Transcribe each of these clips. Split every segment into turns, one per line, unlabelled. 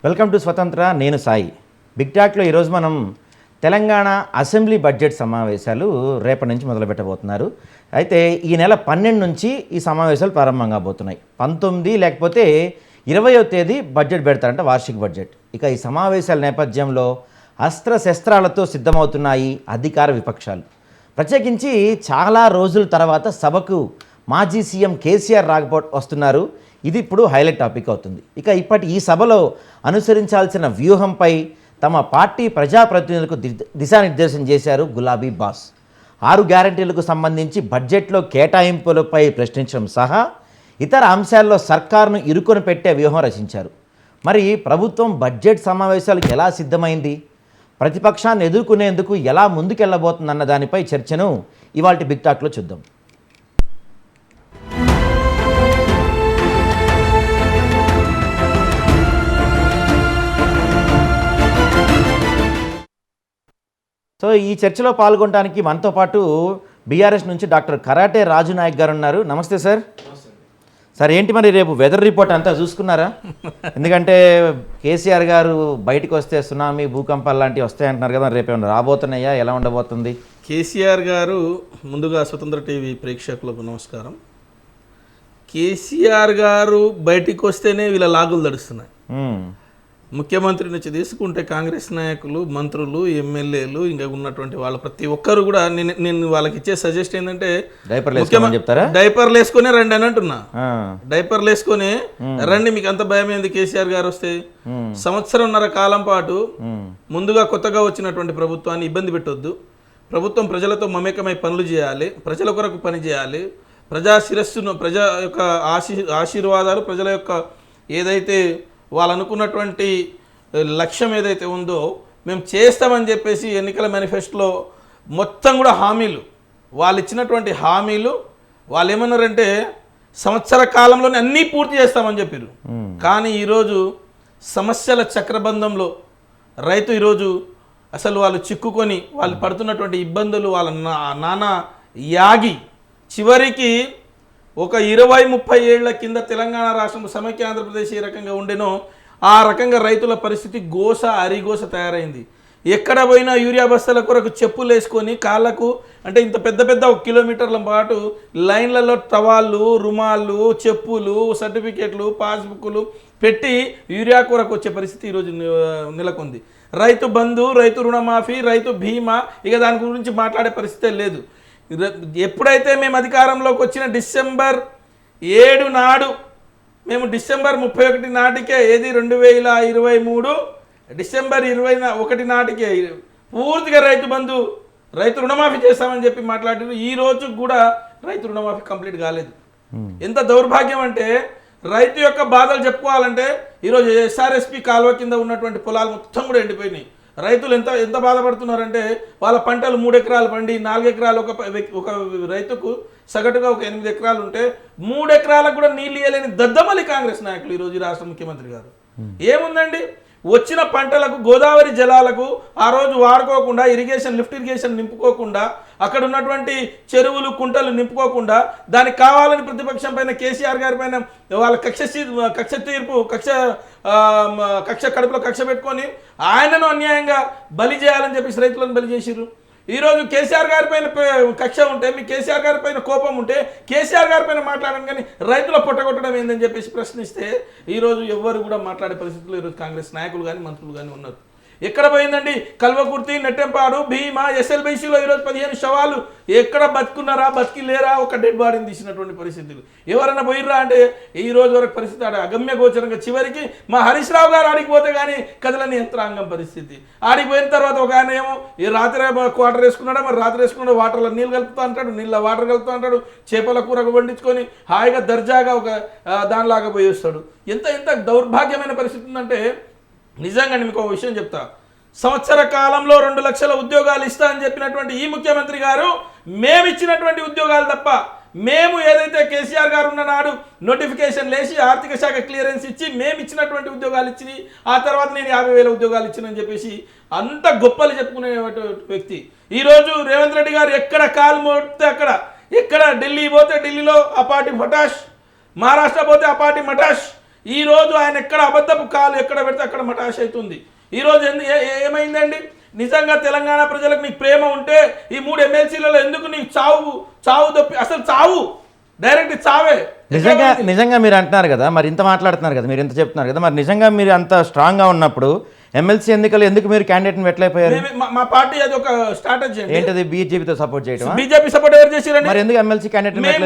Welcome to స్వతంత్ర. నేను Sai. Big టాక్లో ఈరోజు మనం తెలంగాణ అసెంబ్లీ బడ్జెట్ సమావేశాలు రేపటి నుంచి మొదలుపెట్టబోతున్నారు. అయితే ఈ నెల 12 నుంచి ఈ సమావేశాలు ప్రారంభం కాబోతున్నాయి. 19 లేకపోతే 20వ తేదీ బడ్జెట్ పెడతారంట, వార్షిక బడ్జెట్. ఇక ఈ సమావేశాల నేపథ్యంలో అస్త్రశస్త్రాలతో సిద్ధమవుతున్నాయి అధికార విపక్షాలు. ప్రత్యేకించి చాలా రోజుల తర్వాత సభకు మాజీ సీఎం కేసీఆర్ వస్తున్నారు. ఇది ఇప్పుడు హైలైట్ టాపిక్ అవుతుంది. ఇక ఇప్పటి ఈ సభలో అనుసరించాల్సిన వ్యూహంపై తమ పార్టీ ప్రజాప్రతినిధులకు దిశానిర్దేశం చేశారు గులాబీ బాస్. 6 గ్యారంటీలకు సంబంధించి బడ్జెట్లో కేటాయింపులపై ప్రశ్నించడం సహా ఇతర అంశాల్లో సర్కారును ఇరుకొని పెట్టే వ్యూహం రచించారు. మరి ప్రభుత్వం బడ్జెట్ సమావేశాలకు ఎలా సిద్ధమైంది, ప్రతిపక్షాన్ని ఎదుర్కొనేందుకు ఎలా ముందుకెళ్లబోతుందన్న దానిపై చర్చను ఇవాళ బిగ్ టాక్లో చూద్దాం. సో ఈ చర్చలో పాల్గొనడానికి మనతో పాటు బీఆర్ఎస్ నుంచి డాక్టర్ కరాటే రాజు నాయక్ గారు ఉన్నారు. నమస్తే సార్. సార్, ఏంటి మరి రేపు వెదర్ రిపోర్ట్ అంతా చూసుకున్నారా? ఎందుకంటే కేసీఆర్ గారు బయటకు వస్తే సునామీ, భూకంపాలు లాంటివి వస్తాయంటున్నారు కదా, రేపు ఏమైనా రాబోతున్నాయా, ఎలా ఉండబోతుంది?
కేసీఆర్ గారు ముందుగా స్వతంత్ర టీవీ ప్రేక్షకులకు నమస్కారం. కేసీఆర్ గారు బయటికి వస్తేనే వీళ్ళ లాగులు తడుస్తున్నాయి. ముఖ్యమంత్రి నుంచి తీసుకుంటే కాంగ్రెస్ నాయకులు, మంత్రులు, ఎమ్మెల్యేలు, ఇంకా ఉన్నటువంటి వాళ్ళ ప్రతి ఒక్కరు కూడా నేను వాళ్ళకి ఇచ్చే సజెస్ట్ ఏంటంటే డైపర్లు వేసుకునే రండి అని అంటున్నా. డైపర్లు వేసుకొని రండి, మీకు అంత భయం ఏంది కేసీఆర్ గారు వస్తే? 1.5 కాలం పాటు ముందుగా కొత్తగా వచ్చినటువంటి ప్రభుత్వాన్ని ఇబ్బంది పెట్టొద్దు. ప్రభుత్వం ప్రజలతో మమేకమై పనులు చేయాలి, ప్రజల కొరకు పని చేయాలి. ప్రజా శిరస్సును, ప్రజా యొక్క ఆశీర్వాదాలు, ప్రజల యొక్క ఏదైతే వాళ్ళు అనుకున్నటువంటి లక్ష్యం ఏదైతే ఉందో మేము చేస్తామని చెప్పేసి ఎన్నికల మేనిఫెస్టోలో మొత్తం కూడా హామీలు, వాళ్ళు ఇచ్చినటువంటి హామీలు, వాళ్ళు ఏమన్నారంటే 1 కాలంలోనే అన్నీ పూర్తి చేస్తామని చెప్పారు. కానీ ఈరోజు సమస్యల చక్రబంధంలో రైతు ఈరోజు అసలు వాళ్ళు చిక్కుకొని వాళ్ళు పడుతున్నటువంటి ఇబ్బందులు, వాళ్ళ నానా యాగి చివరికి ఒక 20-30 ఏళ్ల కింద తెలంగాణ రాష్ట్రం సమైక్య ఆంధ్రప్రదేశ్ ఏ రకంగా ఉండేనో ఆ రకంగా రైతుల పరిస్థితి అరిగోస తయారైంది. ఎక్కడ పోయినా యూరియా బస్తాల కొరకు చెప్పులు వేసుకొని కాళ్ళకు, అంటే ఇంత పెద్ద 1 కిలోమీటర్ల పాటు లైన్లలో టవాళ్ళు, రుమాళ్ళు, చెప్పులు, సర్టిఫికేట్లు, పాస్బుక్లు పెట్టి యూరియా కొరకు వచ్చే పరిస్థితి ఈరోజు నెలకొంది. రైతు బంధు, రైతు రుణమాఫీ, రైతు బీమా, ఇక దాని గురించి మాట్లాడే పరిస్థితే లేదు. ఎప్పుడైతే మేము అధికారంలోకి వచ్చిన డిసెంబర్ 7 నాడు, మేము డిసెంబర్ 31 నాటికే, ఏది 2023 డిసెంబర్ 21 నాటికే పూర్తిగా రైతు బంధు, రైతు రుణమాఫీ చేస్తామని చెప్పి మాట్లాడారు. ఈ రోజు కూడా రైతు రుణమాఫీ కంప్లీట్ కాలేదు. ఎంత దౌర్భాగ్యం అంటే, రైతు యొక్క బాధలు చెప్పుకోవాలంటే ఈరోజు ఎస్ఆర్ఎస్పి కాలువ కింద ఉన్నటువంటి పొలాలు మొత్తం కూడా ఎండిపోయినాయి. రైతులు ఎంత బాధపడుతున్నారంటే, వాళ్ళ పంటలు 3 ఎకరాలు పండి 4 ఎకరాలు ఒక రైతుకు సగటుగా ఒక 8 ఎకరాలు ఉంటే 3 ఎకరాలకు కూడా నీళ్ళు ఇవ్వలేని దద్దమల్లి కాంగ్రెస్ నాయకులు ఈరోజు రాష్ట్ర ముఖ్యమంత్రి గారు. ఏముందండి, వచ్చిన పంటలకు, గోదావరి జలాలకు ఆ రోజు వాడుకోకుండా, లిఫ్ట్ ఇరిగేషన్ నింపుకోకుండా, అక్కడ ఉన్నటువంటి చెరువులు, కుంటలు నింపుకోకుండా, దానికి కావాలని ప్రతిపక్షం పైన, కేసీఆర్ గారి పైన వాళ్ళ కడుపులో కక్ష పెట్టుకొని ఆయనను అన్యాయంగా బలి చేయాలని చెప్పేసి రైతులను బలి చేసిర్రు. ఈరోజు కేసీఆర్ గారి పైన కక్ష ఉంటే, మీ కేసీఆర్ గారి పైన కోపం ఉంటే కేసీఆర్ గారి పైన మాట్లాడడం, కానీ రైతుల పొట్టగొట్టడం ఏందని చెప్పేసి ప్రశ్నిస్తే ఈరోజు ఎవ్వరు కూడా మాట్లాడే పరిస్థితుల్లో ఈరోజు కాంగ్రెస్ నాయకులు కానీ మంత్రులు కానీ ఉన్నారు. ఎక్కడ పోయిందండి కల్వకుర్తి, నెట్టెంపాడు, భీమా, ఎస్ఎల్బీసీలో ఈరోజు 15 శవాలు ఎక్కడ బతుకున్నారా, బతికి లేరా, ఒక డెడ్ బాడీని తీసినటువంటి పరిస్థితులు. ఎవరైనా పోయిర్రా అంటే ఈ రోజు వరకు పరిస్థితి అగమ్య గోచరంగా. చివరికి మా హరీష్ రావు గారు ఆడికిపోతే కానీ కదలని యంత్రాంగం పరిస్థితి. ఆడిపోయిన తర్వాత ఒక ఆయన ఏమో ఈ రాత్రి క్వార్టర్ వేసుకున్నాడా, మరి రాత్రి వేసుకున్నాడు, వాటర్లో నీళ్ళు కలుపుతూ అంటాడు, నీళ్ళ వాటర్ కలుపుతూ అంటాడు, చేపల కూర వండించుకొని హాయిగా దర్జాగా ఒక దానిలాగా పోయి వస్తాడు. ఎంత దౌర్భాగ్యమైన పరిస్థితి ఉందంటే, నిజంగా మీకు ఒక విషయం చెప్తా. 1 కాలంలో 2 లక్షల ఉద్యోగాలు ఇస్తా అని చెప్పినటువంటి ఈ ముఖ్యమంత్రి గారు మేము ఇచ్చినటువంటి ఉద్యోగాలు తప్ప, మేము ఏదైతే కేసీఆర్ గారు ఉన్న నాడు నోటిఫికేషన్ లేచి ఆర్థిక శాఖ క్లియరెన్స్ ఇచ్చి మేము ఇచ్చినటువంటి ఉద్యోగాలు ఇచ్చి, ఆ తర్వాత నేను 50,000 ఉద్యోగాలు ఇచ్చినని చెప్పేసి అంత గొప్పలు చెప్పుకునే వ్యక్తి. ఈరోజు రేవంత్ రెడ్డి గారు ఎక్కడ కాలు మోడితే అక్కడ, ఎక్కడ ఢిల్లీ పోతే ఢిల్లీలో ఆ పార్టీ ఫటాష్, మహారాష్ట్ర పోతే ఆ పార్టీ మటాష్, ఈ రోజు ఆయన ఎక్కడ అబద్ధపు కాలు ఎక్కడ పెడితే అక్కడ మటాష్ అవుతుంది. ఈ రోజు ఏమైందండి? నిజంగా తెలంగాణ ప్రజలకు నీకు ప్రేమ ఉంటే ఈ 3 ఎమ్మెల్సీలలో ఎందుకు నీకు చావు తప్పి అసలు చావు డైరెక్ట్ చావే.
నిజంగా మీరు అంటున్నారు కదా, మరి ఇంత మాట్లాడుతున్నారు కదా, మీరు ఇంత చెప్తున్నారు కదా, మరి నిజంగా మీరు అంత స్ట్రాంగ్గా ఉన్నప్పుడు ఎమ్మెల్సీ ఎన్నికలు ఎందుకు మీరు క్యాండిడేట్ని పెట్టలేకపోయారు?
మా పార్టీ అది ఒక స్ట్రాటజీ.
ఏంటది? బీజేపీతో సపోర్ట్ చేయడం?
బీజేపీ సపోర్ట్ ఎవరు చేశారండి?
మరి ఎందుకు ఎమ్మెల్సీ క్యాండిడేట్?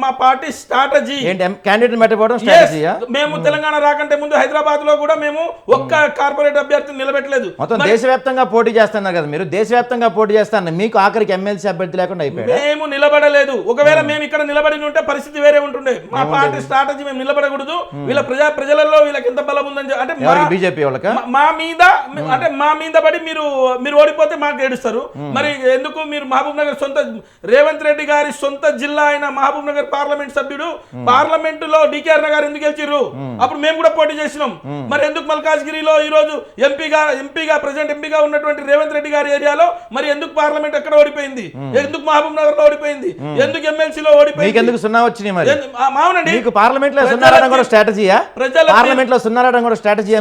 మా పార్టీ స్ట్రాటజీ
ఏంటి? క్యాండిడేట్ పెట్టకపోవడం స్ట్రాటజీయా?
మేము తెలంగాణ రాకంటే ముందు హైదరాబాద్ లో కూడా మేము ఒక్క కార్పొరేట్ అభ్యర్థిని నిలబెట్టలేదు.
మొత్తం దేశవ్యాప్తంగా పోటీ చేస్తున్నారు కదా మీరు, దేశవ్యాప్తంగా పోటీ చేస్తాను, మీకు ఆఖరికి ఎమ్మెల్సీ అభ్యర్థి లేకుండా అయిపోయాడు.
మేము నిలబడలేదు. ఒకవేళ మేము ఇక్కడ నిలబడి ఉంటే పరిస్థితి వేరే ఉంటుండే. మా పార్టీ స్ట్రాటజీ మేము నిలబడకూడదు. వీళ్ళ ప్రజలలో వీళ్ళకి ఎంత బలం ఉందని అంటే
బీజేపీ వాళ్ళకి
మా మీద పడి మీరు ఓడిపోతే మాకు ఏడుస్తారు. మరి ఎందుకు మీరు మహబూబ్ నగర్ రేవంత్ రెడ్డి గారి సొంత జిల్లా అయిన మహబూబ్ నగర్ పార్లమెంట్ సభ్యుడు పార్లమెంట్ లో డికేఆర్ నగర్ ఎందుకు గెలిచిర్రు? అప్పుడు మేము కూడా పోటీ చేసినాం. మరి ఎందుకు మల్కాజ్గిరిలో ఈ రోజు ప్రెసిడెంట్ ఎంపీగా ఉన్నటువంటి రేవంత్ రెడ్డి గారి ఏరియాలో మరి ఎందుకు పార్లమెంట్ ఎక్కడ ఓడిపోయింది? ఎందుకు మహబూబ్ నగర్ లో ఓడిపోయింది? ఎందుకు ఎమ్మెల్సీలో ఓడిపోయింది?
ఎందుకు సున్నా వచ్చినాయి? మరి
అవునండి,
పార్లమెంట్ లో సున్నా రావడం కూడా స్ట్రాటజీయా? పార్లమెంట్ లో సున్నా రావడం కూడా స్ట్రాటజీ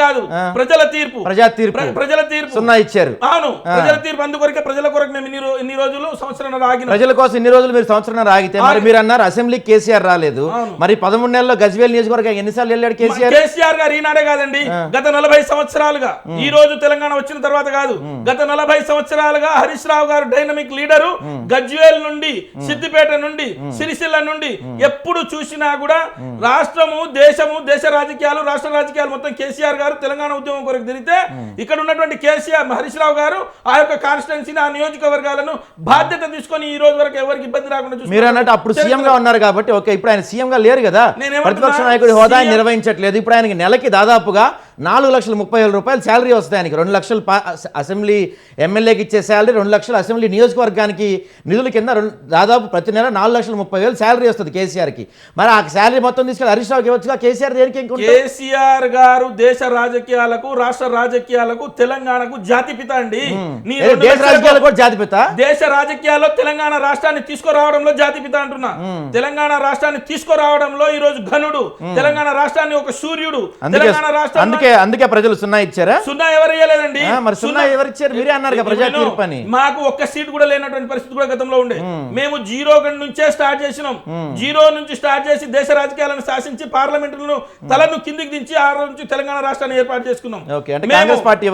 కాదు, ప్రజల తీర్పు సున్నా ఇచ్చారు.
అవును, ప్రజల తీర్పు. అందుకొరకే ప్రజల కొరకు మేము ఇన్ని రోజులు సంవత్సరం ఆగిన
ప్రజల కోసం ఇన్ని రోజులు మీరు సంవత్సరం ఆగితే మరి మీరు అన్నారు అసెంబ్లీ కేసీఆర్ రాలేదు. మరి 13 నెలల్లో గజ్వేల్ నియోజకవర్గం ఎన్నిసార్లు వెళ్ళాడు
కేసీఆర్ గారు? ఈనాడే కాదండి, గత 40 సంవత్సరాలుగా. ఈ రోజు తెలంగాణ వచ్చిన తర్వాత కాదు, గత 40 సంవత్సరాలుగా హరీష్ రావు గారు డైనమిక్ లీడరు. గజ్వేల్ నుండి, సిద్దిపేట నుండి, సిరిసిల్ల నుండి ఎప్పుడు చూసినా కూడా రాష్ట్రము, దేశ రాజకీయాలు, రాష్ట్ర రాజకీయాలు మొత్తం కేసీఆర్ గారు తెలంగాణ ఉద్యమం కొరకు తిరిగితే ఇక్కడ ఉన్నటువంటి కేసీఆర్ హరీష్ రావు గారు ఆ యొక్క కాన్స్టిట్యున్సీని, ఆ నియోజకవర్గాలను బాధ్యత తీసుకొని ఈ రోజు వరకు ఎవరికి ఇబ్బంది రాకుండా
మీరు అన్నట్టు అప్పుడు సీఎం గా ఉన్నారు కాబట్టి ఓకే. ఇప్పుడు ఆయన సీఎం గా లేరు కదా, ప్రతిపక్ష నాయకుడి హోదా నిర్వహించట్లేదు. ఇప్పుడు ఆయనకి నెలకి దాదాపుగా 4,30,000 రూపాయలు శాలరీ వస్తాయి. ఆయనకి 2 లక్షలు అసెంబ్లీ ఎమ్మెల్యేకి ఇచ్చే శాలరీ, 2 లక్షలు అసెంబ్లీ నియోజకవర్గానికి నిధుల కింద దాదాపు ప్రతి నెల 4,30,000 శాలరీ వస్తుంది కేసీఆర్కి. మరి ఆ శాలరీ మొత్తం తీసుకెళ్ళి హరీష్ రావుకి ఇవ్వచ్చుగా. కేసీఆర్ దేనికి?
కేసీఆర్ గారు దేశ రాజకీయాలకు, రాష్ట్ర రాజకీయాలకు, తెలంగాణకు జాతిపిత అండి.
దేశ రాజకీయాలకు కూడా జాతిపిత.
దేశ రాజకీయాల్లో తెలంగాణ రాష్ట్రాన్ని తీసుకురావడంలో జాతిపిత అంటున్నా. తెలంగాణ రాష్ట్రాన్ని తీసుకురావడంలో ఈ రోజు ఘనుడు, తెలంగాణ రాష్ట్రాన్ని ఒక సూర్యుడు. తెలంగాణ రాష్ట్రం
అందుకే ప్రజలు సున్నా ఇచ్చారా?
సున్నా ఎవరు ఇవ్వలేదండి.
మరి సున్నా ఎవరు ఇచ్చారు? మీరే అన్నారు ప్రజా తీర్పు అని.
మాకు ఒక్క సీట్ కూడా లేనటువంటి పరిస్థితి కూడా గతంలో ఉండే. మేము 0 నుంచే స్టార్ట్ చేసినాం. 0 నుంచి స్టార్ట్ చేసి దేశ రాజకీయాలను శాసించి పార్లమెంటులను తలను కిందికి దించి ఆ రోజు నుంచి తెలంగాణ రాష్ట్రాన్ని ఏర్పాటు చేసుకున్నాం.
కాంగ్రెస్ పార్టీ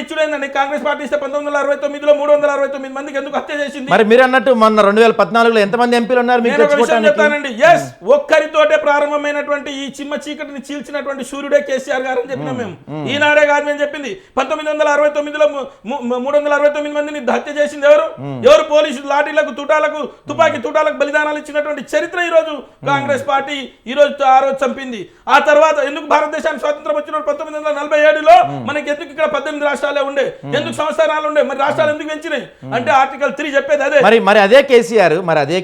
ఇచ్చుడేందండి. కాంగ్రెస్ పార్టీ ఇస్తే 1969లో 369 మందికి ఎందుకు హత్య చేసింది?
మరి మీరు అన్నట్టు మొన్న 2014లో ఎంతమంది ఎంపీలు ఉన్నారు?
చెప్తానండి. ఒక్కరితోటే ప్రారంభమైనటువంటి ఈ చిమ్మ చీకటిని చీల్చినటువంటి సూర్యుడే కేసీఆర్ గారు అని చెప్పినాం మేము. ఈనాడే కాదు మేము చెప్పింది. 1969లో 369 మందిని హత్య చేసింది ఎవరు? పోలీసులు లాఠీలకు, తుపాకీ తుటాలకు బలిదానాలు ఇచ్చినటువంటి చరిత్ర ఈ రోజు కాంగ్రెస్ పార్టీ ఆ రోజు చంపింది. ఆ తర్వాత ఎందుకు భారతదేశానికి స్వాతంత్రం వచ్చిన 1947లో మనకి ఎందుకు ఇక్కడ 18 రాష్ట్రాలే ఉండే, ఎందుకు సంస్థానాలు ఉండే, మరి రాష్ట్రాలు ఎందుకు పెంచినాయి అంటే ఆర్టికల్ 3 చెప్పేది అదే.
మరి అదే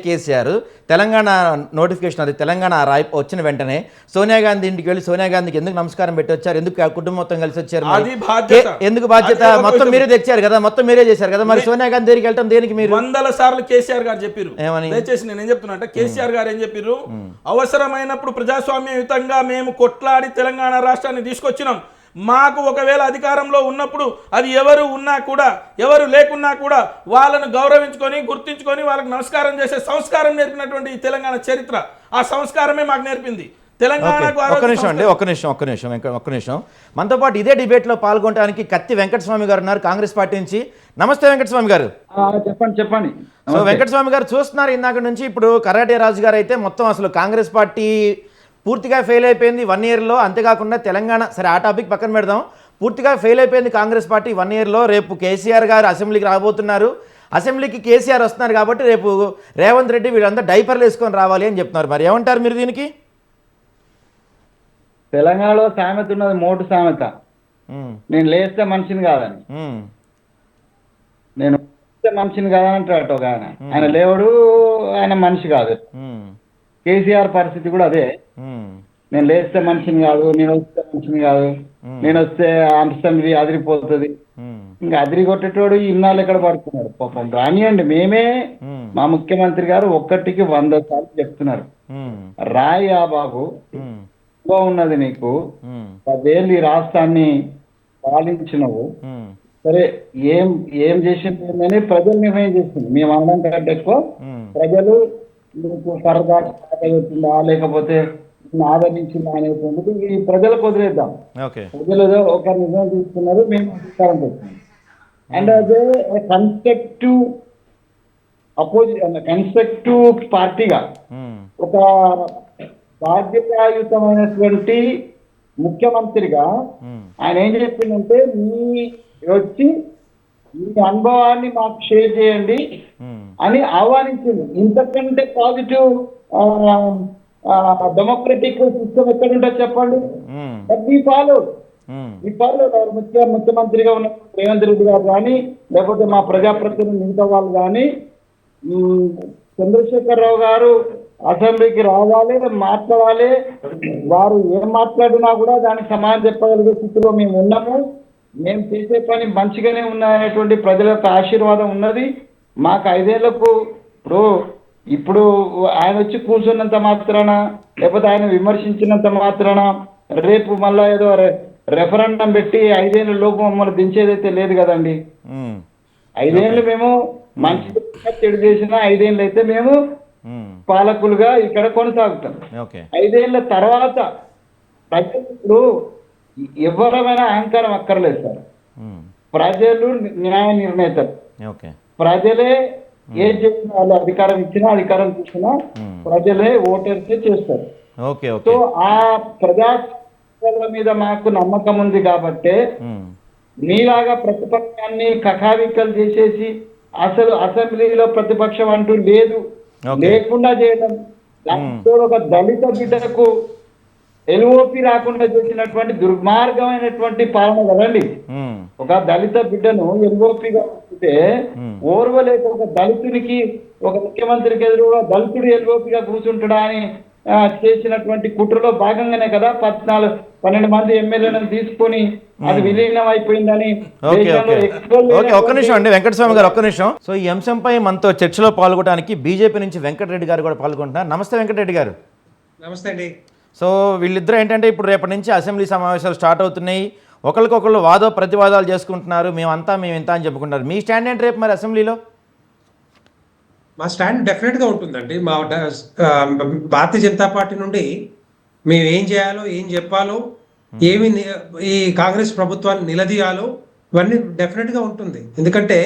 కేసీఆర్ తెలంగాణ నోటిఫికేషన్, అది తెలంగాణ వచ్చిన వెంటనే సోనియా గాంధీ ఇంటికి వెళ్ళి సోనియా గాంధీకి ఎందుకు నమస్కారం పెట్టి వచ్చారు? ఎందుకు కుటుంబం మొత్తం కలిసి వచ్చారు? ఎందుకు బాధ్యత? మొత్తం మీరే తెచ్చారు కదా, మొత్తం మీరే చేశారు కదా. మరి సోనియా గాంధీ దగ్గరికి వెళ్ళటం దేనికి? మీరు
100 సార్లు కేసీఆర్ గారు చెప్పారు. దయచేసి నేను ఏం చెప్తున్నా అంటే, కేసీఆర్ గారు ఏం చెప్పారు? అవసరమైనప్పుడు ప్రజాస్వామ్యయుతంగా మేము కొట్లాడి తెలంగాణ రాష్ట్రాన్ని తీసుకొచ్చినాం. మాకు ఒకవేళ అధికారంలో ఉన్నప్పుడు అది ఎవరు ఉన్నా కూడా, ఎవరు లేకున్నా కూడా వాళ్ళను గౌరవించుకొని, గుర్తించుకొని వాళ్ళకి నమస్కారం చేసే సంస్కారం నేర్పినటువంటి ఈ తెలంగాణ చరిత్ర, ఆ సంస్కారమే మాకు నేర్పింది.
ఒక్క నిమిషం. మనతో పాటు ఇదే డిబేట్ లో పాల్గొనడానికి కత్తి వెంకటస్వామి గారు ఉన్నారు, కాంగ్రెస్ పార్టీ నుంచి. నమస్తే వెంకటస్వామి గారు.
చెప్పండి.
సో వెంకటస్వామి గారు చూస్తున్నారు ఇందాక నుంచి. ఇప్పుడు కరాటే రాజు గారు అయితే మొత్తం అసలు కాంగ్రెస్ పార్టీ పూర్తిగా ఫెయిల్ అయిపోయింది 1 ఇయర్లో. అంతేకాకుండా తెలంగాణ, సరే ఆ టాపిక్ పక్కన పెడదాం, పూర్తిగా ఫెయిల్ అయిపోయింది కాంగ్రెస్ పార్టీ 1 ఇయర్లో. రేపు కేసీఆర్ గారు అసెంబ్లీకి రాబోతున్నారు. అసెంబ్లీకి కేసీఆర్ వస్తున్నారు కాబట్టి రేపు రేవంత్ రెడ్డి వీళ్ళంతా డైపర్లు వేసుకొని రావాలి అని చెప్తున్నారు. మరి ఏమంటారు మీరు దీనికి?
తెలంగాణలో సామెత ఉన్నది, మోటు సామెత. నేను లేస్తే మనిషిని కాదని, నేను మనిషిని కాదని అంటాడు ఒక ఆయన. ఆయన లేవడు, ఆయన మనిషి కాదు. కేసీఆర్ పరిస్థితి కూడా అదే. నేను లేస్తే మనిషిని కాదు, నేను వస్తే మనిషిని కాదు, నేను వస్తే అసెంబ్లీ అదిరిపోతుంది. ఇంకా అదిరి కొట్టేటోడు ఇన్నాళ్ళు ఎక్కడ పడుతున్నాడు పాపం. రానియండి, మేమే మా ముఖ్యమంత్రి గారు 1కి 100 సార్లు చెప్తున్నారు, రాయి ఆ బాబు అనుభవం ఉన్నది నీకు,
ఉమ్,
10 ఏళ్ళు ఈ రాష్ట్రాన్ని పాలించినవు.
ఉమ్,
సరే, ఏం ఏం చేసింది ఏంటని ప్రజలు నిర్ణయం చేస్తుంది. మేము అనడం కంటే ఎక్కువ
ఉమ్,
ప్రజలు మీకు సరదా అవుతుందా లేకపోతే ఆదరించిందా అనేటువంటిది ఈ ప్రజలకు వదిలేద్దాం.
ఓకే.
ప్రజలు ఏదో ఒక నిర్ణయం తీసుకున్నారు, మేము అధికారం చేస్తున్నాం. అండ్ అదే కన్స్ట్రక్టివ్ కన్స్ట్రక్టివ్ పార్టీగా
ఉమ్,
ఒక బాధ్యతాయుతమైనటువంటి ముఖ్యమంత్రిగా
ఉమ్,
ఆయన ఏం చెప్పిందంటే, వచ్చి మీ అనుభవాన్ని మాకు షేర్ చేయండి
ఉమ్,
అని ఆహ్వానించింది. ఇంతకంటే పాజిటివ్ డెమోక్రటిక్ సిస్టమ్ ఎక్కడుంటో చెప్పండి.
ఉమ్,
బట్ ఈ ఫాలో
ఉమ్,
ముఖ్యమంత్రిగా ఉన్న రేవంత్ రెడ్డి గారు కానీ, లేకపోతే మా ప్రజాప్రతినిధులు మిగతా వాళ్ళు కానీ, చంద్రశేఖరరావు గారు అసెంబ్లీకి రావాలి, మాట్లాడాలి. వారు ఏం మాట్లాడినా కూడా దానికి సమాధానం చెప్పగలిగే స్థితిలో మేము ఉన్నాము. మేము చేసే పని మంచిగానే ఉన్నాయనేటువంటి ప్రజల యొక్క ఆశీర్వాదం ఉన్నది. మాకు 5 ఏళ్లకు ఇప్పుడు ఆయన వచ్చి కూర్చున్నంత మాత్రాన, లేకపోతే ఆయన విమర్శించినంత మాత్రాన రేపు మళ్ళా ఏదో రెఫరెండం పెట్టి 5 ఏళ్ళ లోపు మమ్మల్ని దించేదైతే లేదు కదండి.
ఉమ్,
5 ఏళ్ళు మేము మంచి చెడు చేసిన 5 ఏళ్ళు అయితే మేము
ఉమ్,
పాలకులుగా ఇక్కడ కొనసాగుతాం.
ఓకే.
5 ఏళ్ళ తర్వాత ప్రజలు ఇప్పుడు ఎవరమైనా అహంకారం అక్కర్లేదు సార్.
ఉమ్,
ప్రజలు న్యాయ నిర్ణేతలు.
ఓకే.
ప్రజలే ఏం చేసిన వాళ్ళు అధికారం ఇచ్చినా అధికారం తీసుకున్నా
ఉమ్,
ప్రజలే ఓటర్సే చేస్తారు.
ఓకే.
So
okay.
ఆ ప్రజాస్వామ్యాల మీద మాకు నమ్మకం ఉంది కాబట్టే
ఉమ్,
మీలాగా ప్రతిపక్షాన్ని కకావికలు చేసేసి అసలు అసెంబ్లీలో ప్రతిపక్షం అంటూ లేదు
Okay.
లేకుండా చేయడం, దాంతో ఒక దళిత బిడ్డకు ఎల్ఓపి రాకుండా చేసినటువంటి దుర్మార్గమైనటువంటి పాలన కదండి.
ఉమ్,
ఒక దళిత బిడ్డను ఎల్ఓపిగా ఉంచితే ఓర్వలేక ఒక దళితునికి, ఒక ముఖ్యమంత్రికి ఎదురుగా దళితుడు ఎల్ఓపిగా కూర్చుంటాడా అని చేసినటువంటి కుట్రలో భాగంగానే కదా 12 మంది ఎమ్మెల్యేలను తీసుకొని అది విలీనం అయిపోయిందని
ఓకే.
దేశంలో
ఓకే.
ఎక్కువ
ఓకే, ఒక్క నిమిషం అండి వెంకటస్వామి గారు, ఒక్క నిమిషం. సో ఈ అంశంపై మనతో చర్చలో పాల్గొనడానికి బీజేపీ నుంచి వెంకటరెడ్డి గారు కూడా పాల్గొంటున్నారు. నమస్తే వెంకటరెడ్డి గారు.
నమస్తే అండి.
సో వీళ్ళిద్దరూ ఏంటంటే ఇప్పుడు రేపటి నుంచి అసెంబ్లీ సమావేశాలు స్టార్ట్ అవుతున్నాయి. ఒకరికొకళ్ళు ప్రతివాదాలు చేసుకుంటున్నారు. మేము ఇంత అని చెప్పుకుంటున్నారు. మీ స్టాండ్ ఏంటి రేపు మరి అసెంబ్లీలో?
మా స్టాండ్ డెఫినెట్గా ఉంటుందండి. భారతీయ జనతా పార్టీ నుండి మేము ఏం చేయాలో, ఏం చెప్పాలో, ఈ కాంగ్రెస్ ప్రభుత్వాన్ని నిలదీయాలో ఇవన్నీ డెఫినెట్గా ఉంటుంది. ఎందుకంటే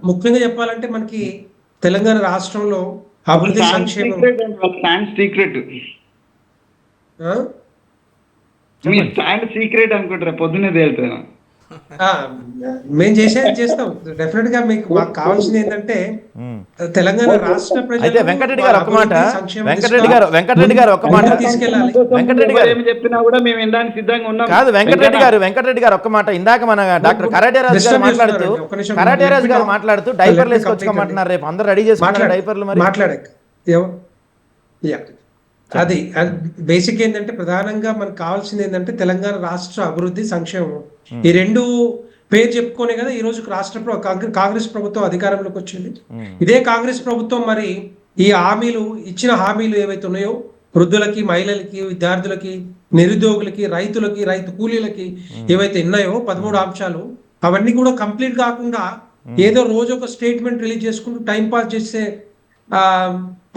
ముఖ్యంగా చెప్పాలంటే మనకి తెలంగాణ రాష్ట్రంలో అభివృద్ధి సంక్షేమం
సీక్రెట్ మీ స్టాండ్ సీక్రెట్ అనుకుంటారా? పొద్దున్నే తేలుతున్నా.
మేము చేస్తాం డెఫినెట్ గా. మాకు కావాల్సింది ఏంటంటే తెలంగాణ రాష్ట్ర
అయితే వెంకటరెడ్డి గారు ఒక మాట, వెంకటరెడ్డి గారు ఒక మాట
తీసుకెళ్ళాలి.
వెంకటరెడ్డి గారు
ఏమి చెప్పినా కూడా మేము వినడానికి సిద్ధంగా ఉన్నాం.
కాదు వెంకటరెడ్డి గారు ఒక్క మాట. ఇందాక మన డాక్టర్ కరాటేరాజు గారు మాట్లాడుతూ డైపర్లు వేసుకొచ్చుకోమంటున్నారు. రేపు అందరూ రెడీ చేసుకుంటారు డైపర్లు. మరి
మాట్లాడక అది బేసిక్ ఏంటంటే ప్రధానంగా మనకు కావాల్సింది ఏంటంటే తెలంగాణ రాష్ట్ర అభివృద్ధి సంక్షేమం. ఈ రెండు పేరు చెప్పుకోనే కదా ఈ రోజు కాంగ్రెస్ ప్రభుత్వం అధికారంలోకి వచ్చింది. ఇదే కాంగ్రెస్ ప్రభుత్వం మరి ఈ ఇచ్చిన హామీలు ఏవైతే ఉన్నాయో వృద్ధులకి, మహిళలకి, విద్యార్థులకి, నిరుద్యోగులకి, రైతులకి, రైతు కూలీలకి ఏవైతే ఉన్నాయో 13 అంశాలు, అవన్నీ కూడా కంప్లీట్ కాకుండా ఏదో రోజు ఒక స్టేట్మెంట్ రిలీజ్ చేసుకుంటూ టైం పాస్ చేసే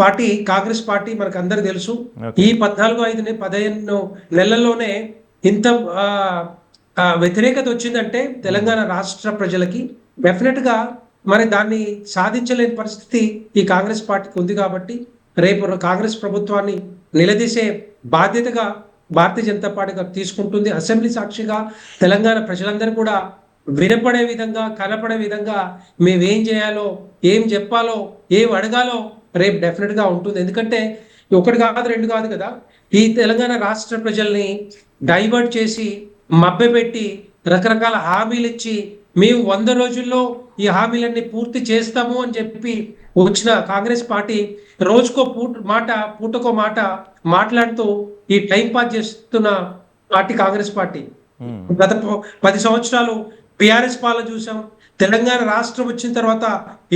పార్టీ కాంగ్రెస్ పార్టీ మనకు అందరు తెలుసు. ఈ 14-15 నెలల్లోనే ఇంత వ్యతిరేకత వచ్చిందంటే తెలంగాణ రాష్ట్ర ప్రజలకి డెఫినెట్ గా మరి దాన్ని సాధించలేని పరిస్థితి ఈ కాంగ్రెస్ పార్టీకి ఉంది. కాబట్టి రేపు కాంగ్రెస్ ప్రభుత్వాన్ని నిలదీసే బాధ్యతగా భారతీయ జనతా పార్టీ తీసుకుంటుంది. అసెంబ్లీ సాక్షిగా తెలంగాణ ప్రజలందరూ కూడా వినపడే విధంగా, కనపడే విధంగా మేమేం చేయాలో, ఏం చెప్పాలో, ఏం అడగాలో రేపు డెఫినెట్ గా ఉంటుంది. ఎందుకంటే ఒకటి కాదు, రెండు కాదు కదా, ఈ తెలంగాణ రాష్ట్ర ప్రజల్ని డైవర్ట్ చేసి మభ్యపెట్టి రకరకాల హామీలు ఇచ్చి మేము 100 రోజుల్లో ఈ హామీలన్నీ పూర్తి చేస్తాము అని చెప్పి వచ్చిన కాంగ్రెస్ పార్టీ రోజుకో పూటకో మాట మాట్లాడుతూ ఈ టైం పాస్ చేస్తున్న పార్టీ కాంగ్రెస్ పార్టీ. గత 10 సంవత్సరాలు బీఆర్ఎస్ పాలన చూసాం. తెలంగాణ రాష్ట్రం వచ్చిన తర్వాత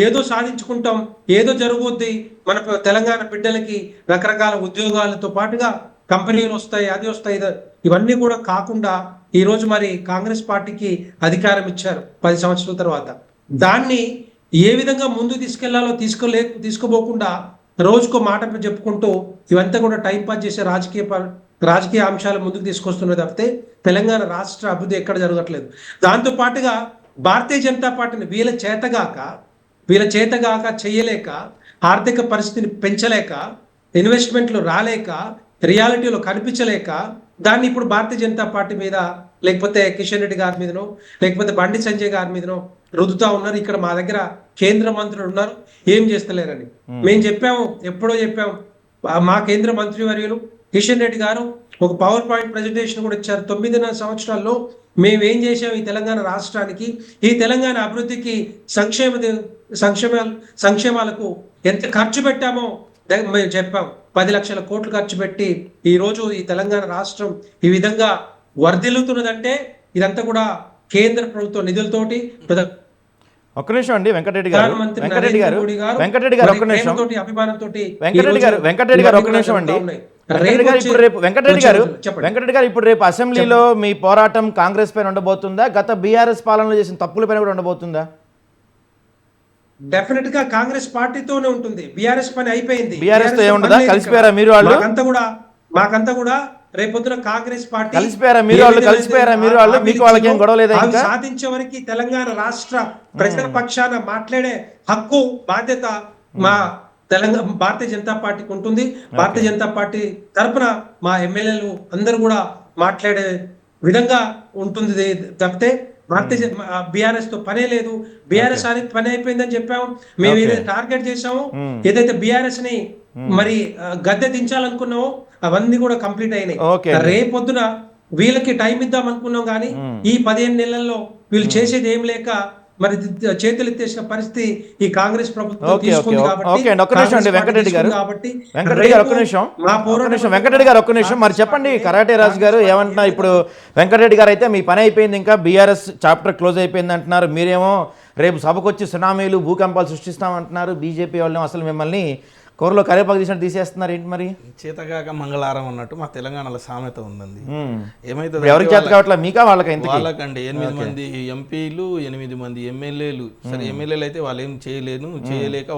ఏదో సాధించుకుంటాం, ఏదో జరుగుద్ది, మన తెలంగాణ బిడ్డలకి రకరకాల ఉద్యోగాలతో పాటుగా కంపెనీలు వస్తాయి, అది వస్తాయి, ఇవన్నీ కూడా కాకుండా ఈ రోజు మరి కాంగ్రెస్ పార్టీకి అధికారం ఇచ్చారు 10 సంవత్సరాల తర్వాత. దాన్ని ఏ విధంగా ముందు తీసుకెళ్లాలో తీసుకోబోకుండా రోజుకో మాట చెప్పుకుంటూ ఇవంతా కూడా టైం పాస్ చేసే రాజకీయ అంశాలు ముందుకు తీసుకొస్తున్నది తప్పితే తెలంగాణ రాష్ట్ర అభివృద్ధి ఎక్కడ జరగట్లేదు. దాంతో పాటుగా భారతీయ జనతా పార్టీని వీళ్ళ చేతగాక చేయలేక, ఆర్థిక పరిస్థితిని పెంచలేక, ఇన్వెస్ట్మెంట్లు రాలేక, రియాలిటీలో కనిపించలేక దాన్ని ఇప్పుడు భారతీయ జనతా పార్టీ మీద, లేకపోతే కిషన్ రెడ్డి గారి మీదనో, లేకపోతే బండి సంజయ్ గారి మీదనో రుదుతా ఉన్నారు. ఇక్కడ మా దగ్గర కేంద్ర మంత్రులు ఉన్నారు, ఏం చేస్తలేరని మేము చెప్పాము, ఎప్పుడో చెప్పాము. మా కేంద్ర మంత్రి వర్యులు కిషన్ రెడ్డి గారు ఒక పవర్ పాయింట్ ప్రెజెంటేషన్ కూడా ఇచ్చారు. 9.5 సంవత్సరాల్లో మేమేం చేసాం ఈ తెలంగాణ రాష్ట్రానికి, ఈ తెలంగాణ అభివృద్ధికి, సంక్షేమాలకు ఎంత ఖర్చు పెట్టామో మేము చెప్పాం. 10 లక్షల కోట్లు ఖర్చు పెట్టి ఈ రోజు ఈ తెలంగాణ రాష్ట్రం ఈ విధంగా వర్ధిల్లుతున్నదంటే ఇదంతా కూడా కేంద్ర ప్రభుత్వ నిధులతోటి.
ఒక్క నిమిషం అండి వెంకటరెడ్డి గారు ఒక్క నిమిషం వెంకటరెడ్డి గారు ఒక్క నిమిషం అండి. వెంకటరెడ్డి గారు ఇప్పుడు రేపు అసెంబ్లీలో మీ పోరాటం కాంగ్రెస్ పైన ఉండబోతుందా, గత బీఆర్ఎస్ పాలనలో చేసిన తప్పుల పైన కూడా ఉండబోతుందా?
డెఫినెట్ గా కాంగ్రెస్ పార్టీతోనే ఉంటుంది. బీఆర్ఎస్ పని అయిపోయింది.
బీఆర్ఎస్ తో ఏముండదా? కలిసిపోయారా మీరు వాళ్ళు?
మాకంతా కూడా రేపొద్దున కాంగ్రెస్ పార్టీ
కలిసిపోయారా మీరు వాళ్ళు మీకు వాళ్ళకి ఏం గొడవ లేదా?
సాధించే వరకు తెలంగాణ రాష్ట్ర ప్రజల పక్షాన మాట్లాడే హక్కు, బాధ్యత మా భారతీయ జనతా పార్టీకి ఉంటుంది. భారతీయ జనతా పార్టీ తరఫున మా ఎమ్మెల్యేలు అందరూ కూడా మాట్లాడే విధంగా ఉంటుంది తప్పితే బీఆర్ఎస్ తో పనే లేదు. బీఆర్ఎస్ అనేది పని అయిపోయిందని చెప్పాము. మేము ఏదైతే టార్గెట్ చేసామో, ఏదైతే బీఆర్ఎస్ ని మరి గద్దె దించాలనుకున్నామో అవన్నీ కూడా కంప్లీట్ అయినాయి. రేపొద్దున వీళ్ళకి టైం ఇద్దాం అనుకున్నాం కానీ ఈ 15 నెలల్లో వీళ్ళు చేసేది ఏం లేక మరి చేతులు ఎత్తేసిన పరిస్థితి ఈ కాంగ్రెస్ ప్రభుత్వం తీసుకుంది.
కాబట్టి మరి చెప్పండి కరాటే రాజు గారు ఏమంటున్నారు? ఇప్పుడు వెంకటరెడ్డి గారు అయితే మీ పని అయిపోయింది, ఇంకా బీఆర్ఎస్ చాప్టర్ క్లోజ్ అయిపోయింది అంటున్నారు. మీరేమో రేపు సభకు వచ్చి సునామీలు, భూకంపాలు సృష్టిస్తామంటున్నారు. బీజేపీ వాళ్ళు అసలు మిమ్మల్ని కూరలో కరివేపాకు తీసినట్టు తీసేస్తున్నారు. ఏంటి మరి?
చేతగాక మంగళారం అన్నట్టు మా తెలంగాణలో సామెత ఉందండి. ఏమైతే
ఎవరికి చేత కావట్లా, మీకా వాళ్ళకండి?
8 మంది ఎంపీలు, 8 మంది ఎమ్మెల్యేలు. సరే ఎమ్మెల్యేలు అయితే వాళ్ళు ఏం చేయలేక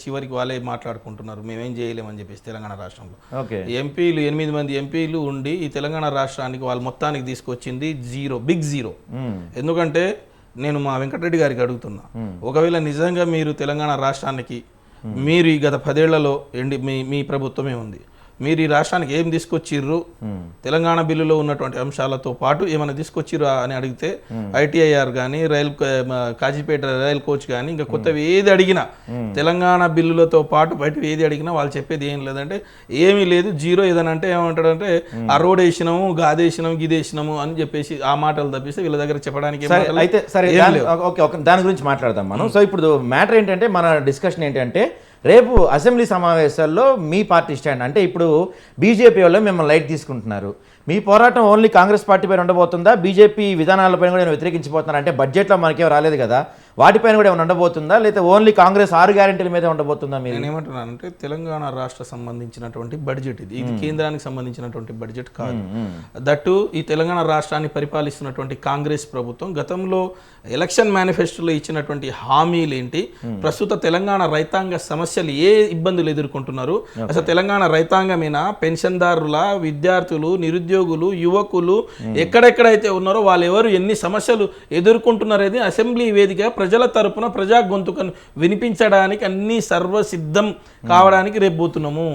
చివరికి వాళ్ళే మాట్లాడుకుంటున్నారు, మేమేం చేయలేమని చెప్పేసి తెలంగాణ రాష్ట్రంలో. ఎంపీలు 8 మంది ఎంపీలు ఉండి ఈ తెలంగాణ రాష్ట్రానికి వాళ్ళు మొత్తానికి తీసుకొచ్చింది బిగ్ జీరో. ఎందుకంటే నేను మా వెంకటరెడ్డి గారికి అడుగుతున్నా, ఒకవేళ నిజంగా మీరు తెలంగాణ రాష్ట్రానికి మీరు ఈ గత 10 ఏళ్లలో మీ ప్రభుత్వమే ఉంది, మీరు ఈ రాష్ట్రానికి ఏం తీసుకొచ్చిర్రు, తెలంగాణ బిల్లులో ఉన్నటువంటి అంశాలతో పాటు ఏమైనా తీసుకొచ్చిర్రు అని అడిగితే ITIR కానీ, కాజీపేట రైల్ కోచ్ కానీ, ఇంకా కొత్తవి ఏది అడిగినా తెలంగాణ బిల్లులతో పాటు బయట ఏది అడిగినా వాళ్ళు చెప్పేది ఏం లేదంటే ఏమీ లేదు, జీరో. ఏదనంటే ఏమంటాడంటే ఆ రోడ్ వేసినాము, గాదేసినాము, గిదేసినాము అని చెప్పేసి ఆ మాటలు తప్పిస్తే వీళ్ళ దగ్గర చెప్పడానికి
అయితే సరే దాని గురించి మాట్లాడదాం మనం. సో ఇప్పుడు మ్యాటర్ ఏంటంటే, మన డిస్కషన్ ఏంటంటే, రేపు అసెంబ్లీ సమావేశాల్లో మీ పార్టీ స్టాండ్ అంటే, ఇప్పుడు బీజేపీ వాళ్ళు మిమ్మల్ని లైట్ తీసుకుంటున్నారు. మీ పోరాటం ఓన్లీ కాంగ్రెస్ పార్టీ పైన ఉండబోతుందా, బీజేపీ విధానాలపైన కూడా వ్యతిరేకించిపోతున్నారు? అంటే బడ్జెట్లో మనకేం రాలేదు కదా, వాటిపైన కూడా ఏమైనా ఉండబోతుందా, లేదా ఓన్లీ కాంగ్రెస్ 6 గ్యారెంటీల మీద ఉండబోతుందా?
నేను ఏమంటున్నానంటే, తెలంగాణ రాష్ట్ర సంబంధించినటువంటి బడ్జెట్ ఇది కేంద్రానికి సంబంధించినటువంటి బడ్జెట్ కాదు. దట్టు ఈ తెలంగాణ రాష్ట్రాన్ని పరిపాలిస్తున్నటువంటి కాంగ్రెస్ ప్రభుత్వం గతంలో ఎలక్షన్ మేనిఫెస్టోలో ఇచ్చినటువంటి హామీలు ఏంటి, ప్రస్తుత తెలంగాణ రైతాంగ సమస్యలు ఏ ఇబ్బందులు ఎదుర్కొంటున్నారు, అసలు తెలంగాణ రైతాంగమైన పెన్షన్దారుల, విద్యార్థులు, నిరుద్యోగులు, యువకులు ఎక్కడెక్కడైతే ఉన్నారో వాళ్ళు ఎవరు ఎన్ని సమస్యలు ఎదుర్కొంటున్నారనేది అసెంబ్లీ వేదిక ప్రజల తరపున ప్రజా గొంతుకను వినిపించడానికి అన్ని సర్వసిద్ధం కావడానికి రేపు పోతున్నాము.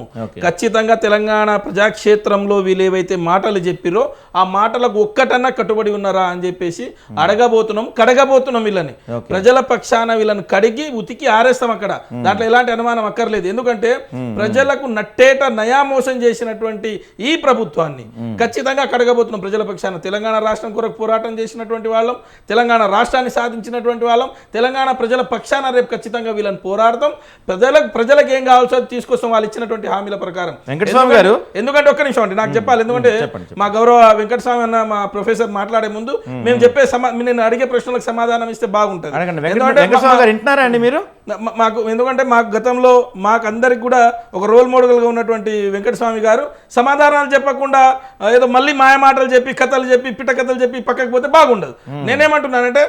ఖచ్చితంగా తెలంగాణ ప్రజాక్షేత్రంలో వీళ్ళు ఏవైతే మాటలు చెప్పిరో ఆ మాటలకు ఒక్కటన్నా కట్టుబడి ఉన్నారా అని చెప్పేసి కడగబోతున్నాం వీళ్ళని. ప్రజల పక్షాన వీళ్ళని కడిగి ఉతికి ఆరేస్తాం అక్కడ, దాంట్లో ఎలాంటి అనుమానం అక్కర్లేదు. ఎందుకంటే ప్రజలకు నట్టేట నయామోసం చేసినటువంటి ఈ ప్రభుత్వాన్ని ఖచ్చితంగా కడగబోతున్నాం ప్రజల పక్షాన. తెలంగాణ రాష్ట్రం కొరకు పోరాటం చేసినటువంటి వాళ్ళం, తెలంగాణ రాష్ట్రాన్ని సాధించినటువంటి వాళ్ళం, తెలంగాణ ప్రజల పక్షాన రేపు ఖచ్చితంగా వీళ్ళని పోరాడతాం. ప్రజలకు ఏం కావాల్సో తీసుకొస్తాం వాళ్ళు ఇచ్చినటువంటి హామీల ప్రకారం.
వెంకటస్వామి గారు
ఎందుకంటే ఒక్క నిమిషం అండి నాకు చెప్పాలి, ఎందుకంటే మా గౌరవ వెంకటస్వామి అన్న మా ప్రొఫెసర్ మాట్లాడే ముందు మేము చెప్పే నేను అడిగే ప్రశ్నలకు సమాధానం ఇస్తే బాగుంటుంది.
వెంకటస్వామి గారు వింటున్నారా అండి మీరు?
ఎందుకంటే మాకు గతంలో మాకు అందరికి కూడా ఒక రోల్ మోడల్గా ఉన్నటువంటి వెంకటస్వామి గారు సమాధానాలు చెప్పకుండా ఏదో మళ్ళీ మాయ మాటలు చెప్పి కథలు చెప్పి పిట్ట కథలు చెప్పి పక్కకు పోతే బాగుండదు. నేనేమంటున్నానంటే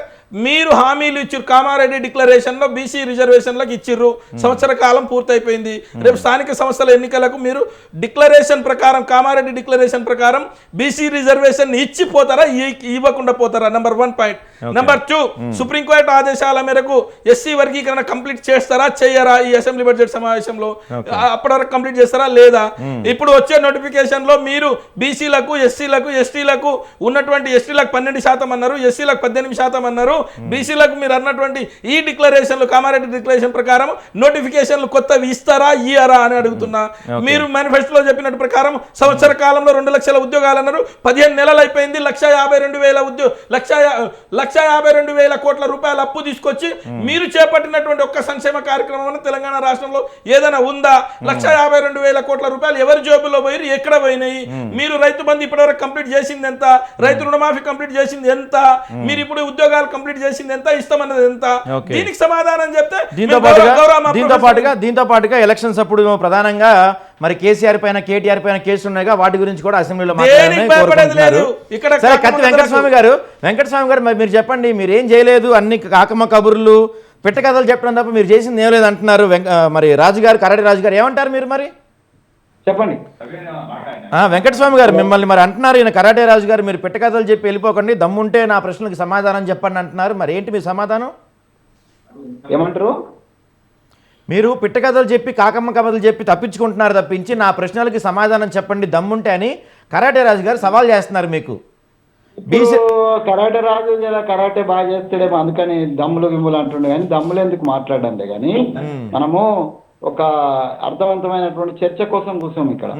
మీరు హామీలు ఇచ్చిర్రు, కామారెడ్డి డిక్లరేషన్లో బీసీ రిజర్వేషన్లకు ఇచ్చిర్రు, సంవత్సర కాలం పూర్తయిపోయింది. రేపు స్థానిక సంస్థల ఎన్నికలకు మీరు డిక్లరేషన్ ప్రకారం కామారెడ్డి డిక్లరేషన్ ప్రకారం బీసీ రిజర్వేషన్ ఇచ్చిపోతారా, ఇవ్వకుండా పోతారా? Number 1 point. నెంబర్ 2, సుప్రీంకోర్టు ఆదేశాల మేరకు ఎస్సీ వర్గీకరణ కంప్లీట్ చేస్తారా చేయరా ఈ అసెంబ్లీ బడ్జెట్ సమావేశంలో? అప్పటి వరకు కంప్లీట్ చేస్తారా లేదా? ఇప్పుడు వచ్చే నోటిఫికేషన్ లో మీరు బీసీలకు ఎస్సీలకు ఎస్టీలకు ఉన్నటువంటి ఎస్టీలకు 12% అన్నారు, ఎస్సీలకు 18% అన్నారు, బీసీలకు మీరు అన్నటువంటి ఈ డిక్లరేషన్లు కామారెడ్డి డిక్లరేషన్ ప్రకారం నోటిఫికేషన్లు కొత్తవి ఇస్తారా ఇయ్యారా అని అడుగుతున్నా. మీరు మేనిఫెస్టోలో చెప్పినట్టు ప్రకారం సంవత్సర కాలంలో 2 లక్షల ఉద్యోగాలు అన్నారు, 15 నెలలు అయిపోయింది, 1,52,000 కోట్ల రూపాయల అప్పు తీసుకొచ్చి మీరు చేపట్టినటువంటి ఒక్క సంక్షేమ కార్యక్రమం తెలంగాణ రాష్ట్రంలో ఏదైనా ఉందా? 1,52,000 కోట్ల రూపాయలు ఎవరి జోబుల్లో పోయి ఎక్కడ పోయినాయి? మీరు రైతు బంధు ఇప్పటివరకు కంప్లీట్ చేసింది ఎంత? రైతు రుణమాఫీ కంప్లీట్ చేసింది ఎంత? మీరు ఇప్పుడు ఉద్యోగాలు కంప్లీట్ చేసింది ఎంత? ఇస్తామన్నది ఎంత? దీనికి సమాధానం చెప్తే
దీంతో పాటుగా ఎలక్షన్స్ అప్పుడు ప్రధానంగా మరి కేసీఆర్ పైన కేటీఆర్ పైన కేసులు ఉన్నాయిగా, వాటి గురించి కూడా అసెంబ్లీలో వెంకటస్వామి గారు మరి మీరు చెప్పండి, మీరు ఏం చేయలేదు, అన్ని కాకమ్మ కబుర్లు పెట్ట కథలు చెప్పడం తప్ప మీరు చేసింది ఏం లేదు అంటున్నారు. మరి రాజుగారు కరాటి రాజు గారు ఏమంటారు మీరు? మరి
చెప్పండి.
వెంకటస్వామి గారు మిమ్మల్ని మరి అంటున్నారు, ఈయన కరాటే రాజు గారు మీరు పెట్ట కథలు చెప్పి వెళ్ళిపోకండి, దమ్ముంటే నా ప్రశ్నలకు సమాధానం చెప్పండి అంటున్నారు. మరి ఏంటి మీ సమాధానం?
ఏమంటారు?
మీరు పిట్ట కథలు చెప్పి కాకమ్మ కథలు చెప్పి తప్పించుకుంటున్నారు తప్పించి నా ప్రశ్నలకి సమాధానం చెప్పండి దమ్ముంటే అని కరాటే రాజు గారు సవాల్ చేస్తున్నారు మీకు.
కరాటే రాజు కరాటే బాగా చేస్తాడేమో అందుకని దమ్ములు గిమ్ములు అంటుండే, కానీ దమ్ములు ఎందుకు మాట్లాడండి. కానీ మనము ఒక అర్థవంతమైనటువంటి చర్చ కోసం కూర్చోం ఇక్కడ.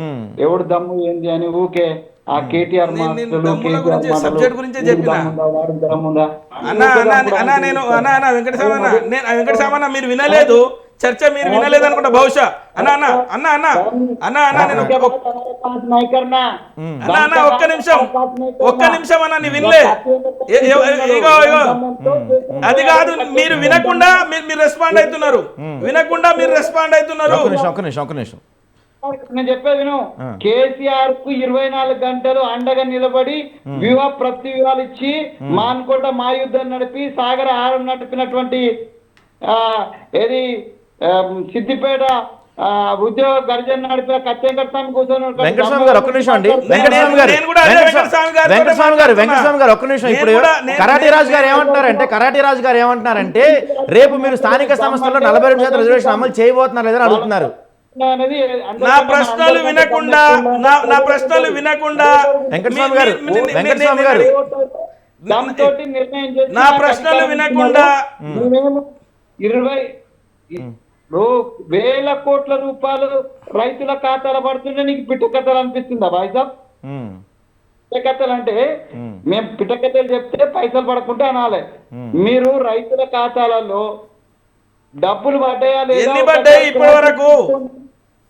ఎవడు దమ్ము ఏంది అని ఊకే ఆ కేటీఆర్
వెంకటస్వామి మీరు వినలేదు చర్చ, మీరు వినలేదు అనుకుంటా బహుశా. ఒక్క నిమిషం అన్న, నీ వినలే. అది కాదు, మీరు వినకుండా మీరు రెస్పాండ్ అవుతున్నారు, వినకుండా మీరు రెస్పాండ్ అవుతున్నారు.
నేను చెప్పేది విను. కేసీఆర్ కు 24 గంటలు అండగా నిలబడి ప్రతి వివాహాలు ఇచ్చి మాన్కోట మా యుద్ధం నడిపి సాగర ఆరం నడిపినటువంటి ఏది సిద్దిపేట ఉద్యోగ గర్జన నడిపే కచ్చెంకర్తాన్ని కూర్చొని
వెంకటస్వామి గారు ఒక్క నిమిషం అండి. వెంకటస్వామి గారు ఒక్క నిమిషం. ఇప్పుడు కరాటే రాజు గారు ఏమంటున్నారంటే రేపు మీరు స్థానిక సంస్థల్లో 42% రిజర్వేషన్ అమలు చేయబోతున్నారు లేదని అడుగుతున్నారు.
నా ప్రశ్నలు వినకుండా
వెంకటస్వామి గారు
నా ప్రశ్నలు వినకుండా
20,000 కోట్ల రూపాయలు రైతుల ఖాతాలో పడుతుంటే నీకు పిట్టకథలు అనిపిస్తుందా బాయ్సాబ్? పిట్టకథలు అంటే మేము పిట్టకథలు చెప్తే పైసలు పడకుంటే అనాలి. మీరు రైతుల ఖాతాలలో డబ్బులు పడ్డాయా లేదా?
ఎన్ని పడ్డాయి ఇప్పటి వరకు?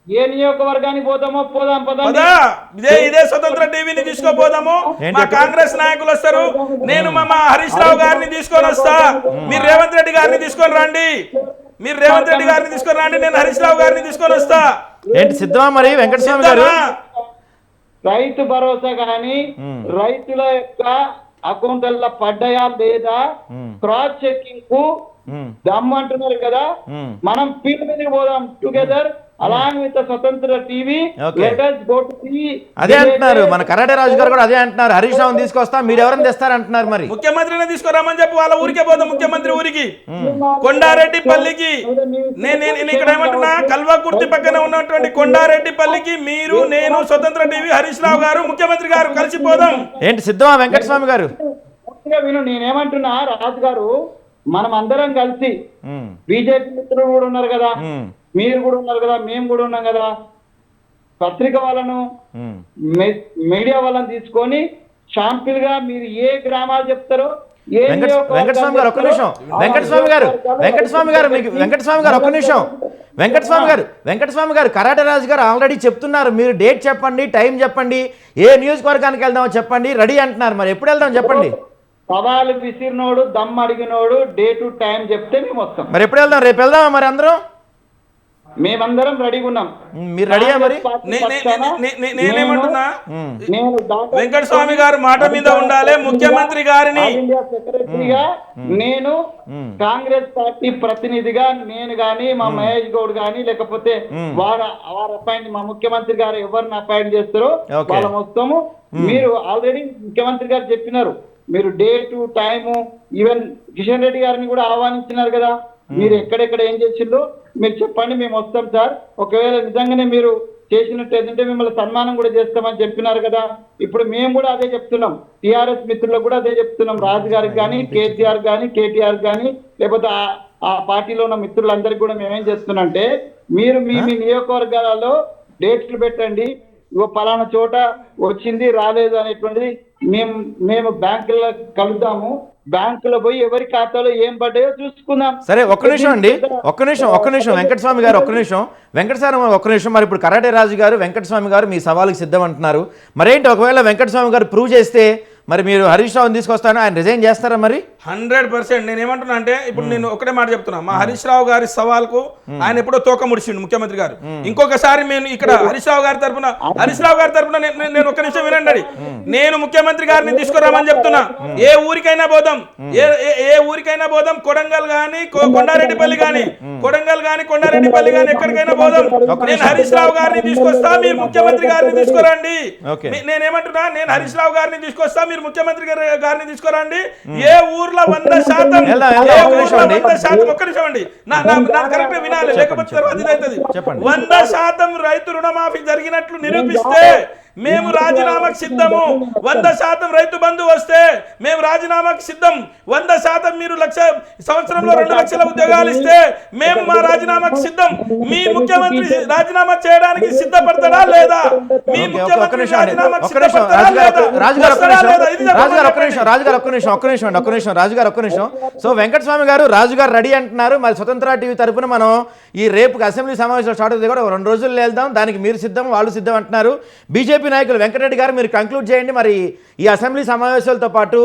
ఏ నియోజకవర్గానికి పోదామో పోదాం
ఇదే స్వతంత్ర టీవీని తీసుకోపోదాము. మా కాంగ్రెస్ నాయకులు వస్తారు, నేను మా హరీష్ రావు గారిని తీసుకొని వస్తా, మీరు రేవంత్ రెడ్డి గారిని తీసుకొని రండి, నేను హరీష్ రావు గారిని తీసుకొని వస్తా.
ఏంటి సిద్ధమా మరి వెంకటస్వామి గారు?
రైతు భరోసా గాని రైతుల యొక్క అకౌంట్ల పడ్డాయా లేదా క్రాస్ చెకింగ్ కు దమ్ము అంటున్నారు కదా, మనం ఫీల్డ్ మీదకి పోదాం టుగెదర్ అలాంగ్ విత్ స్వతంత్ర టీవీ.
అదే అంటున్నారు మన కరాటే రాజు గారు కూడా అదే అంటున్నారు, హరీష్ రావుని తీసుకొస్తా, మీరు ఎవరైనా తెస్తారంటున్నారు. మరి
ముఖ్యమంత్రిని తీసుకురామని చెప్పి వాళ్ళ ఊరికే పోదాం, ముఖ్యమంత్రి ఊరికి కొండారెడ్డిపల్లికి. నేను ఇక్కడ ఏమంటున్నా, కల్వకుర్తి పక్కన ఉన్నటువంటి కొండారెడ్డిపల్లికి మీరు నేను స్వతంత్ర టీవీ హరీష్ రావు గారు ముఖ్యమంత్రి గారు కలిసిపోదాం.
ఏంటి సిద్ధమా వెంకటస్వామి గారు?
విను, నేనేమంటున్నా రాజు గారు, మనం అందరం కలిసి బీజేపీ మిత్రులు కూడా ఉన్నారు కదా, మీరు కూడా ఉన్నారు కదా, మేము కూడా ఉన్నాం కదా, పత్రిక వాళ్ళను మీడియా వాళ్ళని తీసుకొని షాంపిల్ గా మీరు ఏ గ్రామాలు చెప్తారో ఏ
వెంకటస్వామి గారు ఒక్క నిమిషం, వెంకటస్వామి గారు కరాటే రాజు గారు ఆల్రెడీ చెప్తున్నారు, మీరు డేట్ చెప్పండి, టైం చెప్పండి, ఏ నియోజకవర్గానికి వెళ్దామో చెప్పండి, రెడీ అంటున్నారు. మరి ఎప్పుడు వెళ్దాం చెప్పండి.
సవాలు విసిరినోడు దమ్ అడిగినోడు డే టు టైం చెప్తే మేము వస్తాం.
మరి ఎప్పుడు వెళ్దాం? రేపు వెళ్దామా మరి అందరం?
మేమందరం రెడీగా ఉన్నాం.
మీరు రెడీయా మరి?
నేనేమంటున్నా, వెంకటస్వామి గారు మాట మీద ఉండాలి. ముఖ్యమంత్రి గారిని
సెక్రటరీగా నేను, కాంగ్రెస్ పార్టీ ప్రతినిధిగా నేను గాని, మా మహేష్ గౌడ్ గాని, లేకపోతే వారు అపాయింట్ మా ముఖ్యమంత్రి గారు ఎవరిని అపాయింట్ చేస్తారో వాళ్ళ మొత్తము. మీరు ఆల్రెడీ ముఖ్యమంత్రి గారు చెప్పినారు, మీరు day to time, even Kishan Reddy గారిని కూడా ఆహ్వానించినారు కదా. మీరు ఎక్కడెక్కడ ఏం చేసిందో మీరు చెప్పండి, మేము వస్తాం సార్. ఒకవేళ నిజంగానే మీరు చేసినట్టు ఏదంటే మిమ్మల్ని సన్మానం కూడా చేస్తామని చెప్పినారు కదా. ఇప్పుడు మేము కూడా అదే చెప్తున్నాం, టిఆర్ఎస్ మిత్రులకు కూడా అదే చెప్తున్నాం, రాజు గారికి కానీ, కేసీఆర్ కానీ, కేటీఆర్ కానీ, లేకపోతే ఆ పార్టీలో ఉన్న మిత్రులందరికీ కూడా మేమేం చేస్తున్నాం అంటే, మీరు మీ నియోజకవర్గాలలో డేట్స్లు పెట్టండి, ఇగో పలానా చోట వచ్చింది రాలేదు అనేటువంటిది మేము బ్యాంకుల్లో కలుద్దాము, బ్యాంకులో పోయి ఎవరి ఖాతాలో ఏం పడ్డాయో చూసుకుందాం.
సరే, ఒక్క నిమిషం అండి, ఒక్క నిమిషం వెంకటస్వామి గారు, ఒక్క నిమిషం. మరి ఇప్పుడు కరాటే రాజు గారు, వెంకటస్వామి గారు మీ సవాలుకి సిద్ధం అంటున్నారు. మరేంటి, ఒకవేళ వెంకటస్వామి గారు ప్రూవ్ చేస్తే మరి మీరు హరీష్ రావుని తీసుకొస్తాను, ఆయన రిజైన్ చేస్తారా మరి?
100%. నేను ఏమంటున్నా అంటే, ఇప్పుడు నేను ఒకటే మాట చెప్తున్నా, మా హరీష్ రావు గారి సవాల్కు ఆయన ఎప్పుడో తోక ముడిచిండు ముఖ్యమంత్రి గారు. ఇంకొకసారి నేను ఇక్కడ హరీష్ రావు గారి తరఫున నేను ఒక్క నిమిషం వినండి, నేను ముఖ్యమంత్రి గారిని తీసుకురామని చెప్తున్నా. ఏ ఊరికైనా పోదాం, ఏ ఊరికైనా పోదాం, కొడంగల్ గానీ, కొండారెడ్డిపల్లి గానీ, కొండారెడ్డిపల్లి గానీ, ఎక్కడికైనా పోదాం. నేను హరీష్ రావు గారిని తీసుకొస్తా, మీరు ముఖ్యమంత్రి గారిని తీసుకురండి. నేనేమంటున్నా, నేను హరీష్ రావు గారిని తీసుకొస్తా, మీరు ముఖ్యమంత్రి గారిని తీసుకురండి. ఏ ఊర్లో 100% ఒక్క నిమిషం అండి, కరెక్ట్ వినాలి, లేకపోతే తర్వాత ఇది అవుతుంది. 100% రైతు రుణమాఫీ జరిగినట్లు నిరూపిస్తే మేము రాజీనామాకు సిద్ధము. 100% రైతు బంధు వస్తే మేము రాజీనామాకు సిద్ధం. 100% మీరు సంవత్సరంలో 2 లక్షల ఉద్యోగాలు ఇస్తే మేము మా రాజీనామాకు సిద్ధం. మీ ముఖ్యమంత్రి రాజీనామా చేయడానికి సిద్ధపడతాడా లేదా? మీ ముఖ్యమంత్రి రాజీనామాకు సిద్ధపడతాడా లేదా?
రాజుగారు ఒక్క నిమిషం. సో వెంకటస్వామి గారు, రాజుగారు రెడీ అంటున్నారు. మరి స్వతంత్ర టీవీ తరఫున మనం ఈ రేపు అసెంబ్లీ సమావేశాలు స్టార్ట్ అవుతుంది కూడా 2 రోజుల్లో వెళ్దాం, దానికి మీరు సిద్ధం, వాళ్ళు సిద్ధం అంటున్నారు. బీజేపీ నాయకులు వెంకటరెడ్డి గారు మీరు కంక్లూడ్ చేయండి. మరి ఈ అసెంబ్లీ సమావేశాలతో పాటు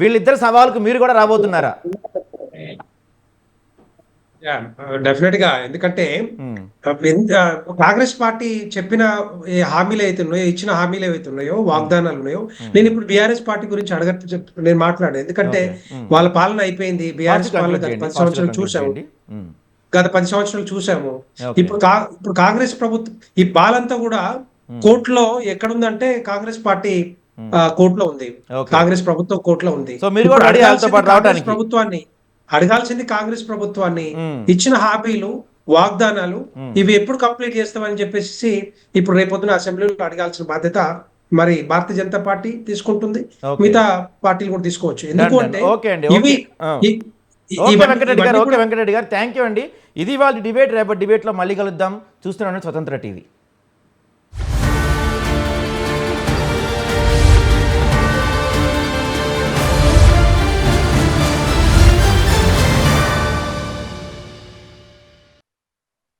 వీళ్ళిద్దరు సవాలుకు మీరు కూడా రాబోతున్నారా?
డెఫినెట్ గా, ఎందుకంటే కాంగ్రెస్ పార్టీ చెప్పిన హామీలు అయితే ఉన్నాయో, ఇచ్చిన హామీలు ఏవైతే ఉన్నాయో, వాగ్దానాలు ఉన్నాయో, నేను ఇప్పుడు బీఆర్ఎస్ పార్టీ గురించి నేను మాట్లాడాను. ఎందుకంటే వాళ్ళ పాలన అయిపోయింది. బీఆర్ఎస్ పాలన గత 10 సంవత్సరాలు చూసాము. ఇప్పుడు కాంగ్రెస్ ప్రభుత్వం ఈ బాలంతా కూడా కోర్టులో ఎక్కడుందంటే కాంగ్రెస్ పార్టీ కోర్టులో ఉంది, కాంగ్రెస్ ప్రభుత్వం కోర్టులో ఉంది. ప్రభుత్వాన్ని అడగాల్సింది కాంగ్రెస్ ప్రభుత్వాన్ని, ఇచ్చిన హామీలు, వాగ్దానాలు ఇవి ఎప్పుడు కంప్లీట్ చేస్తామని చెప్పేసి ఇప్పుడు రేపొద్దున అసెంబ్లీలో అడగాల్సిన బాధ్యత మరి భారతీయ జనతా పార్టీ తీసుకుంటుంది, మిగతా పార్టీలు కూడా తీసుకోవచ్చు. ఎందుకంటే
వెంకటరెడ్డి గారు థ్యాంక్ యూ అండి. ఇది వాళ్ళ డిబేట్. రేపటి డిబేట్లో మళ్ళీ కలుద్దాం. చూస్తున్నాను స్వతంత్ర టీవీ.